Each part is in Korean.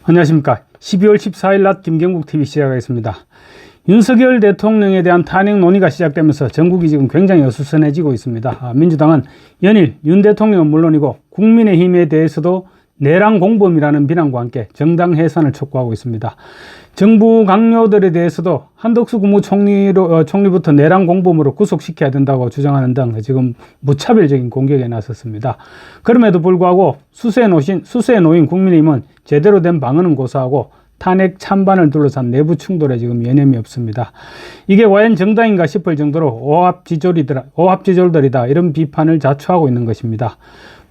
안녕하십니까. 12월 14일 낮 김경국TV 시작하겠습니다. 윤석열 대통령에 대한 탄핵 논의가 시작되면서 전국이 지금 굉장히 어수선해지고 있습니다. 민주당은 연일 윤 대통령은 물론이고 국민의힘에 대해서도 내란 공범이라는 비난과 함께 정당 해산을 촉구하고 있습니다. 정부 강요들에 대해서도 한덕수 국무총리부터 내란 공범으로 구속시켜야 된다고 주장하는 등 지금 무차별적인 공격에 나섰습니다. 그럼에도 불구하고 수세에 놓인 국민의힘은 제대로 된 방안은 고사하고 탄핵 찬반을 둘러싼 내부 충돌에 지금 여념이 없습니다. 이게 과연 정당인가 싶을 정도로 오합지졸들이다 이런 비판을 자초하고 있는 것입니다.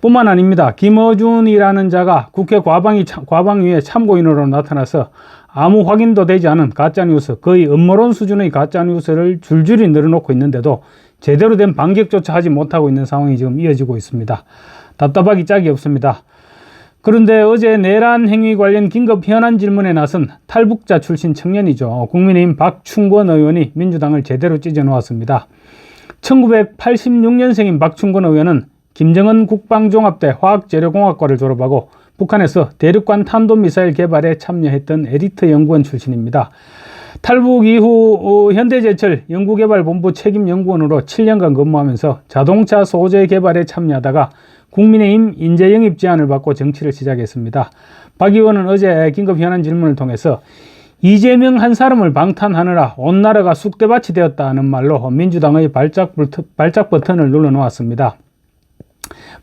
뿐만 아닙니다. 김어준이라는 자가 국회 과방위에 참고인으로 나타나서 아무 확인도 되지 않은 가짜뉴스, 거의 음모론 수준의 가짜뉴스를 줄줄이 늘어놓고 있는데도 제대로 된 반격조차 하지 못하고 있는 상황이 지금 이어지고 있습니다. 답답하기 짝이 없습니다. 그런데 어제 내란 행위 관련 긴급 현안 질문에 나선 탈북자 출신 청년이죠. 국민의힘 박충권 의원이 민주당을 제대로 찢어놓았습니다. 1986년생인 박충권 의원은 김정은 국방종합대 화학재료공학과를 졸업하고 북한에서 대륙간 탄도미사일 개발에 참여했던 에리트 연구원 출신입니다. 탈북 이후 현대제철 연구개발본부 책임연구원으로 7년간 근무하면서 자동차 소재 개발에 참여하다가 국민의힘 인재영입 제안을 받고 정치를 시작했습니다. 박 의원은 어제 긴급 현안 질문을 통해서 이재명 한 사람을 방탄하느라 온 나라가 쑥대밭이 되었다는 말로 민주당의 발작 버튼을 눌러놓았습니다.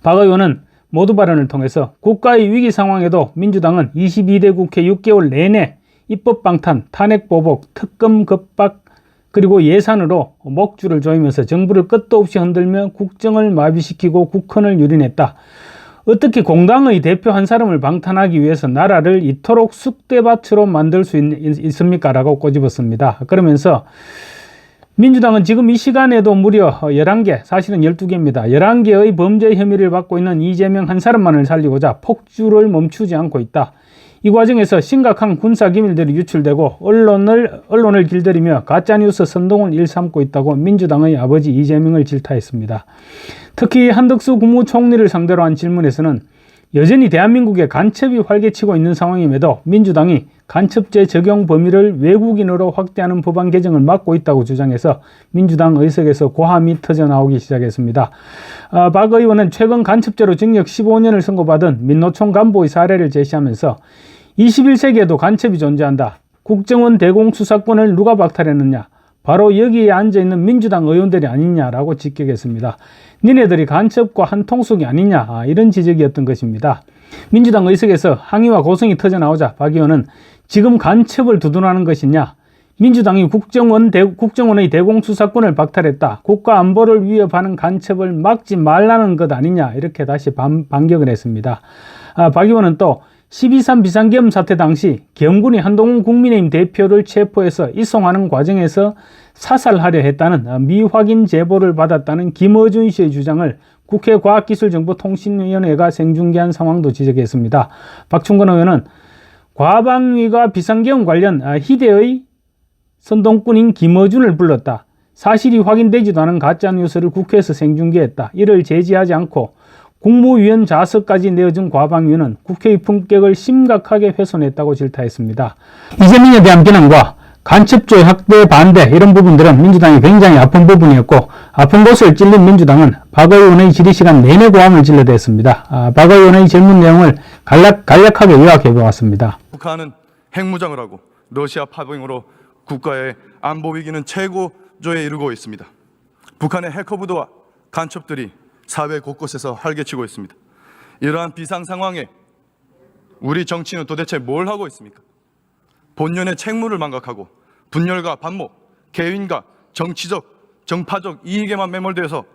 박 의원은 모두 발언을 통해서 국가의 위기 상황에도 민주당은 22대 국회 6개월 내내 입법 방탄, 탄핵 보복, 특검 급박 그리고 예산으로 목줄을 조이면서 정부를 끝도 없이 흔들며 국정을 마비시키고 국헌을 유린했다. 어떻게 공당의 대표 한 사람을 방탄하기 위해서 나라를 이토록 쑥대밭으로 만들 수 있습니까? 라고 꼬집었습니다. 그러면서 민주당은 지금 이 시간에도 무려 11개, 사실은 12개입니다. 11개의 범죄 혐의를 받고 있는 이재명 한 사람만을 살리고자 폭주를 멈추지 않고 있다. 이 과정에서 심각한 군사기밀들이 유출되고 언론을 길들이며 가짜뉴스 선동을 일삼고 있다고 민주당의 아버지 이재명을 질타했습니다. 특히 한덕수 국무총리를 상대로 한 질문에서는 여전히 대한민국에 간첩이 활개치고 있는 상황임에도 민주당이 간첩죄 적용 범위를 외국인으로 확대하는 법안 개정을 막고 있다고 주장해서 민주당 의석에서 고함이 터져나오기 시작했습니다. 박 의원은 최근 간첩죄로 징역 15년을 선고받은 민노총 간부의 사례를 제시하면서 21세기에도 간첩이 존재한다. 국정원 대공수사권을 누가 박탈했느냐? 바로 여기에 앉아있는 민주당 의원들이 아니냐라고 직격했습니다. 니네들이 간첩과 한 통속이 아니냐 이런 지적이었던 것입니다. 민주당 의석에서 항의와 고성이 터져나오자 박 의원은 지금 간첩을 두둔하는 것이냐? 민주당이 국정원의 대공수사권을 박탈했다. 국가안보를 위협하는 간첩을 막지 말라는 것 아니냐 이렇게 다시 반격을 했습니다. 박 의원은 또 12.3 비상계엄 사태 당시 경군이 한동훈 국민의힘 대표를 체포해서移送하는 과정에서 사살하려 했다는 미확인 제보를 받았다는 김어준 씨의 주장을 국회 과학기술정보통신위원회가 생중계한 상황도 지적했습니다. 박충권 의원은 과방위가 비상계엄 관련 희대의 선동꾼인 김어준을 불렀다. 사실이 확인되지도 않은 가짜뉴스를 국회에서 생중계했다. 이를 제지하지 않고 국무위원 좌석까지 내어준 과방위는 국회의 품격을 심각하게 훼손했다고 질타했습니다. 이재명에 대한 비난과 간첩죄 확대 반대 이런 부분들은 민주당이 굉장히 아픈 부분이었고 아픈 곳을 찔린 민주당은 박 의원의 질의시간 내내 고함을 질러댔습니다. 박 의원의 질문 내용을 간략하게 요약해 보았습니다. 북한은 핵무장을 하고 러시아 파병으로 국가의 안보 위기는 최고조에 이르고 있습니다. 북한의 해커부도와 간첩들이 사회 곳곳에서 활개치고 있습니다. 이러한 비상 상황에 우리 정치는 도대체 뭘 하고 있습니까? 본연의 책무를 망각하고 분열과 반목, 개인과 정치적, 정파적 이익에만 매몰되어서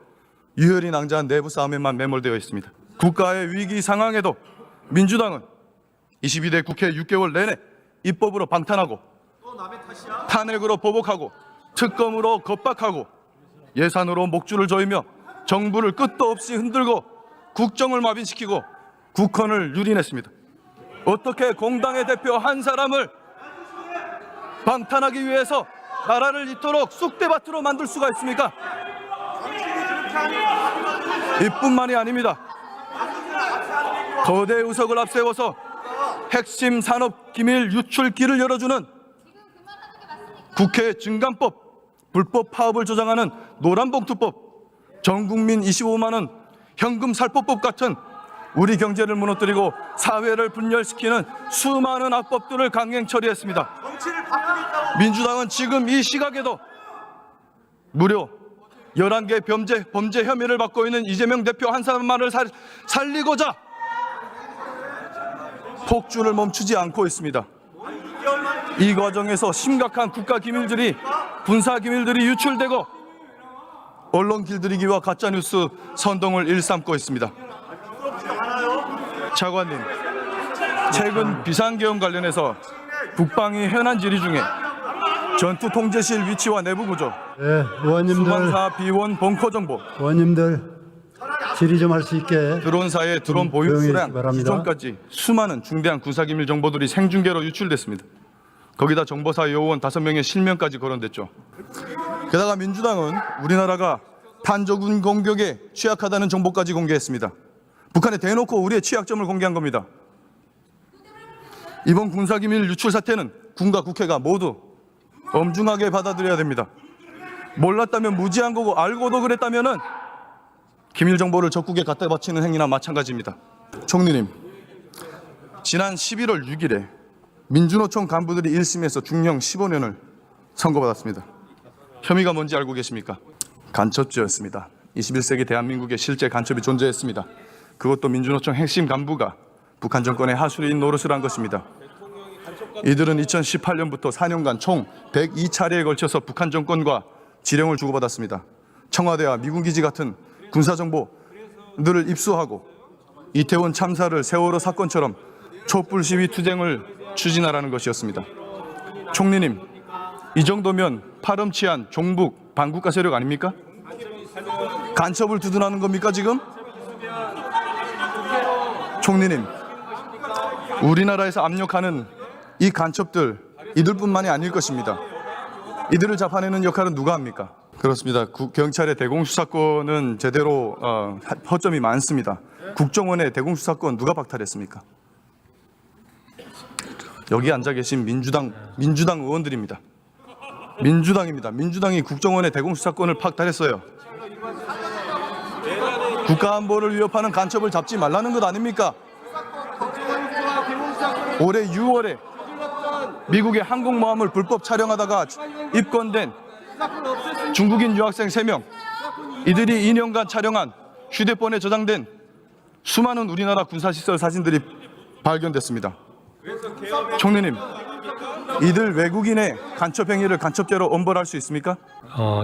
유혈이 낭자한 내부 싸움에만 매몰되어 있습니다. 국가의 위기 상황에도 민주당은 22대 국회 6개월 내내 입법으로 방탄하고 탄핵으로 보복하고 특검으로 겁박하고 예산으로 목줄을 조이며 정부를 끝도 없이 흔들고 국정을 마비시키고 국헌을 유린했습니다. 어떻게 공당의 대표 한 사람을 방탄하기 위해서 나라를 이토록 쑥대밭으로 만들 수가 있습니까? 이뿐만이 아닙니다. 거대 의석을 앞세워서 핵심 산업 기밀 유출기를 열어주는 국회 증감법, 불법 파업을 조장하는 노란봉투법, 전국민 25만 원 현금 살포법 같은 우리 경제를 무너뜨리고 사회를 분열시키는 수많은 악법들을 강행 처리했습니다. 민주당은 지금 이 시각에도 무려 11개 범죄 혐의를 받고 있는 이재명 대표 한 사람만을 살리고자 폭주를 멈추지 않고 있습니다. 이 과정에서 심각한 국가 기밀들이, 군사 기밀들이 유출되고 언론 길들이기와 가짜뉴스 선동을 일삼고 있습니다. 차관님, 최근 비상계엄 관련해서 국방위 현안 질의 중에 전투 통제실 위치와 내부 구조, 의원님들, 수방사 비원 벙커 정보, 의원님들 질의 좀 할 수 있게 드론사의 드론 보유 조용히 수량, 해주시기 바랍니다. 기존까지 수많은 중대한 군사기밀 정보들이 생중계로 유출됐습니다. 거기다 정보사 요원 5명의 실명까지 거론됐죠. 게다가 민주당은 우리나라가 탄저군 공격에 취약하다는 정보까지 공개했습니다. 북한에 대놓고 우리의 취약점을 공개한 겁니다. 이번 군사기밀 유출 사태는 군과 국회가 모두 엄중하게 받아들여야 됩니다. 몰랐다면 무지한 거고 알고도 그랬다면은 기밀 정보를 적국에 갖다 바치는 행위나 마찬가지입니다. 총리님, 지난 11월 6일에 민주노총 간부들이 1심에서 중형 15년을 선고받았습니다. 혐의가 뭔지 알고 계십니까? 간첩죄였습니다. 21세기 대한민국에 실제 간첩이 존재했습니다. 그것도 민주노총 핵심 간부가 북한 정권의 하수인 노릇을 한 것입니다. 이들은 2018년부터 4년간 총 102차례에 걸쳐서 북한 정권과 지령을 주고받았습니다. 청와대와 미군 기지 같은 군사정보들을 입수하고 이태원 참사를 세월호 사건처럼 촛불 시위 투쟁을 추진하라는 것이었습니다. 총리님, 이 정도면 파렴치한 종북 반국가 세력 아닙니까? 간첩을 두둔하는 겁니까 지금? 총리님, 우리나라에서 압력하는 이 간첩들, 이들뿐만이 아닐 것입니다. 이들을 잡아내는 역할은 누가 합니까? 그렇습니다. 경찰의 대공수사권은 제대로 허점이 많습니다. 국정원의 대공수사권 누가 박탈했습니까? 여기 앉아 계신 민주당 의원들입니다. 민주당입니다. 민주당이 국정원의 대공수사권을 박탈했어요. 국가안보를 위협하는 간첩을 잡지 말라는 것 아닙니까? 올해 6월에 미국의 항공모함을 불법 촬영하다가 입건된 중국인 유학생 3명, 이들이 2년간 촬영한 휴대폰에 저장된 수많은 우리나라 군사시설 사진들이 발견됐습니다. 총리님, 이들 외국인의 간첩 행위를 간첩죄로 엄벌할 수 있습니까?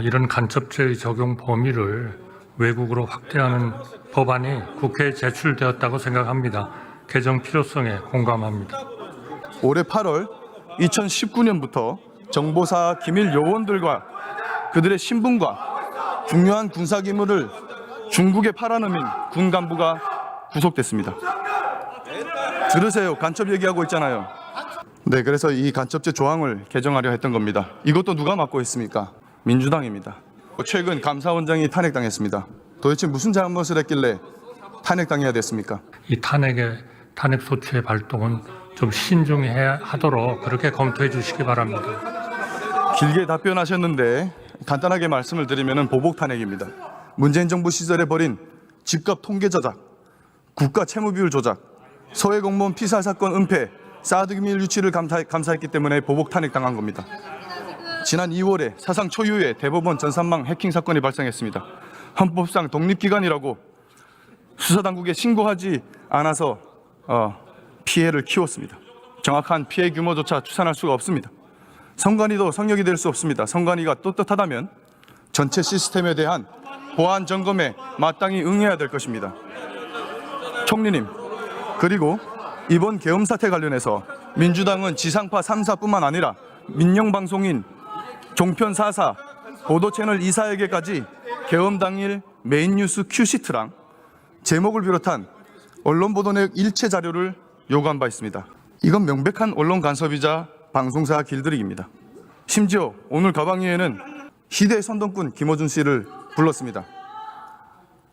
이런 간첩죄의 적용 범위를 외국으로 확대하는 법안이 국회에 제출되었다고 생각합니다. 개정 필요성에 공감합니다. 올해 8월 2019년부터 정보사 기밀 요원들과 그들의 신분과 중요한 군사기물을 중국에 팔아넘긴 군 간부가 구속됐습니다. 들으세요. 간첩 얘기하고 있잖아요. 네, 그래서 이 간첩죄 조항을 개정하려 했던 겁니다. 이것도 누가 맡고 있습니까? 민주당입니다. 최근 감사원장이 탄핵당했습니다. 도대체 무슨 잘못을 했길래 탄핵당해야 됐습니까? 이 탄핵 소추의 발동은 좀 신중히 하도록 그렇게 검토해 주시기 바랍니다. 길게 답변하셨는데 간단하게 말씀을 드리면 보복 탄핵입니다. 문재인 정부 시절에 벌인 집값 통계 조작, 국가 채무 비율 조작, 서해 공무원 피살 사건 은폐, 사드 기밀 유출을 감사했기 때문에 보복 탄핵 당한 겁니다. 지난 2월에 사상 초유의 대법원 전산망 해킹 사건이 발생했습니다. 헌법상 독립기관이라고 수사당국에 신고하지 않아서 피해를 키웠습니다. 정확한 피해 규모조차 추산할 수가 없습니다. 선관위도 성역이 될 수 없습니다. 선관위가 떳떳하다면 전체 시스템에 대한 보안 점검에 마땅히 응해야 될 것입니다. 총리님, 그리고 이번 계엄 사태 관련해서 민주당은 지상파 3사뿐만 아니라 민영방송인 종편 4사, 보도채널 2사에게까지 계엄 당일 메인뉴스 큐시트랑 제목을 비롯한 언론 보도 내역 일체 자료를 요구한 바 있습니다. 이건 명백한 언론 간섭이자 방송사 길들이기입니다. 심지어 오늘 가방위에는 희대 선동꾼 김어준 씨를 불렀습니다.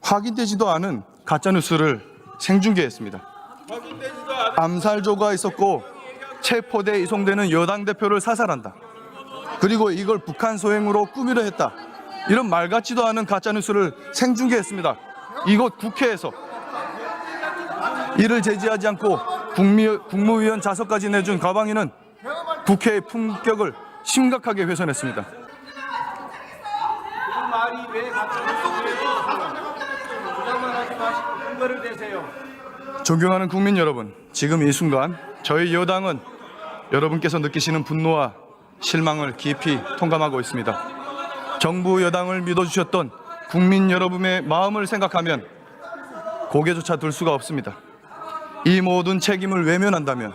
확인되지도 않은 가짜뉴스를 생중계했습니다. 확인되지도 않은 암살조가 있었고 체포돼 이송되는 여당 대표를 사살한다. 그리고 이걸 북한 소행으로 꾸미려 했다. 이런 말 같지도 않은 가짜뉴스를 생중계했습니다. 이곳 국회에서 이를 제지하지 않고 국무위원 자석까지 내준 가방위는 국회의 품격을 심각하게 훼손했습니다. 존경하는 국민 여러분, 지금 이 순간 저희 여당은 여러분께서 느끼시는 분노와 실망을 깊이 통감하고 있습니다. 정부 여당을 믿어주셨던 국민 여러분의 마음을 생각하면 고개조차 들 수가 없습니다. 이 모든 책임을 외면한다면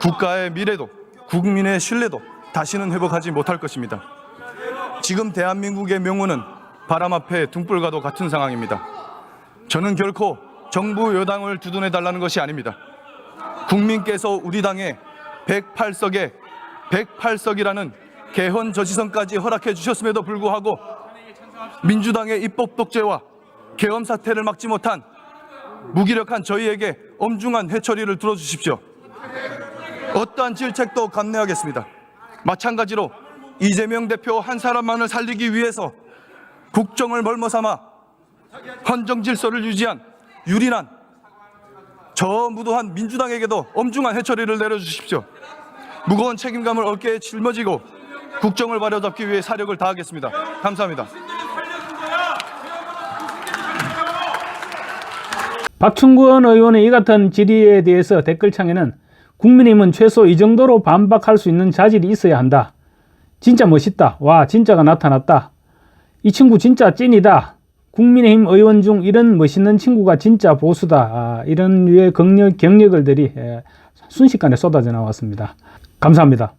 국가의 미래도 국민의 신뢰도 다시는 회복하지 못할 것입니다. 지금 대한민국의 명운은 바람 앞에 등불과도 같은 상황입니다. 저는 결코 정부 여당을 두둔해 달라는 것이 아닙니다. 국민께서 우리 당에 108석에 108석이라는 개헌 저지선까지 허락해 주셨음에도 불구하고 민주당의 입법 독재와 계엄 사태를 막지 못한 무기력한 저희에게 엄중한 해처리를 들어주십시오. 어떠한 질책도 감내하겠습니다. 마찬가지로 이재명 대표 한 사람만을 살리기 위해서 국정을 멀머삼아 헌정 질서를 유지한 유린한 저 무도한 민주당에게도 엄중한 해처리를 내려주십시오. 무거운 책임감을 어깨에 짊어지고 국정을 바로잡기 위해 사력을 다하겠습니다. 감사합니다. 박충근 의원의 이 같은 질의에 대해서 댓글창에는 국민의힘은 최소 이 정도로 반박할 수 있는 자질이 있어야 한다. 진짜 멋있다. 와, 진짜가 나타났다. 이 친구 진짜 찐이다. 국민의힘 의원 중 이런 멋있는 친구가 진짜 보수다. 이런 류의 경력들이 순식간에 쏟아져 나왔습니다. 감사합니다.